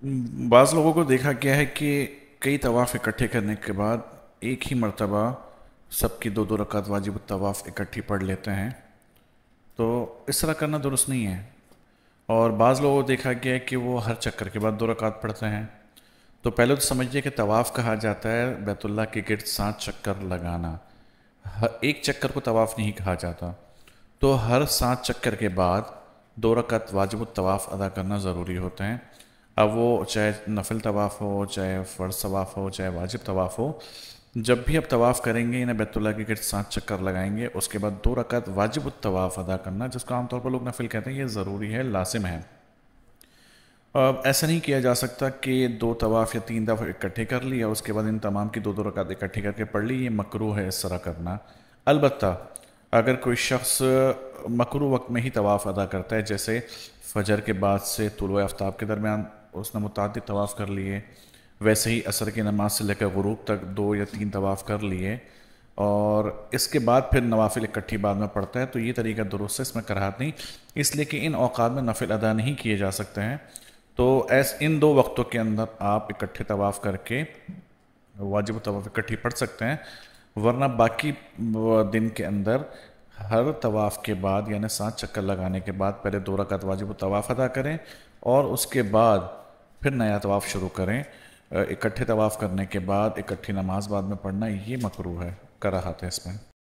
बाज़ लोगों को देखा गया है कि कई तवाफ़ इकट्ठे करने के बाद एक ही मर्तबा सबकी दो दो रकात वाजिब तवाफ़ इकट्ठी पढ़ लेते हैं। तो इस तरह करना दुरुस्त नहीं है। और बाज़ लोगों को देखा गया है कि वो हर चक्कर के बाद दो रकात पढ़ते हैं। तो पहले तो समझिए कि तवाफ़ कहा जाता है बैतुल्लाह के गिर्द 7 चक्कर लगाना। एक चक्कर को तवाफ़ नहीं कहा जाता। तो हर 7 चक्कर के बाद दो रकात वाजिब तवाफ़ अदा करना ज़रूरी होते हैं। अब वो चाहे नफिल तवाफ़ हो, चाहे फ़र्ज़ तवाफ़ हो, चाहे वाजिब तवाफ़ हो, जब भी आप तवाफ़ करेंगे इन्हें बैतुल्लाह के गिर्द 7 चक्कर लगाएंगे, उसके बाद दो रकात वाजिब तवाफ़ अदा करना, जिसको आमतौर पर लोग नफिल कहते हैं, ये ज़रूरी है, लाजिम है। अब ऐसा नहीं किया जा सकता कि दो तवाफ़ या तीन दफ़ा इकट्ठे कर लिया उसके बाद इन तमाम की दो दो रकात इकट्ठी करके पढ़ ली, ये मकरूह है इस तरह करना। अलबत्ता अगर कोई शख्स मकरूह वक्त में ही तवाफ़ अदा करता है, जैसे फ़जर के बाद से तुलुए आफ्ताब के दरमियान उसने मुतअद्दिद तवाफ़ कर लिए, वैसे ही असर की नमाज से लेकर गुरूब तक दो या तीन तवाफ़ कर लिए और इसके बाद फिर नवाफिल इकट्ठी बाद में पढ़ता है, तो ये तरीका दुरुस्त है, इसमें कराहत नहीं, इसलिए कि इन औक़ात में नफिल अदा नहीं किए जा सकते हैं। तो इन दो वक्तों के अंदर आप इकट्ठे तवाफ़ करके वाजिब तवाफ़ इकट्ठी पढ़ सकते हैं। वरना बाकी दिन के अंदर हर तवाफ़ के बाद यानी 7 चक्कर लगाने के बाद पहले दो रकात वाजिब तवाफ़ अदा करें और उसके बाद फिर नया तवाफ़ शुरू करें। इकट्ठे तवाफ़ करने के बाद इकट्ठी नमाज बाद में पढ़ना ये मकरूह है, कराहत है इसमें।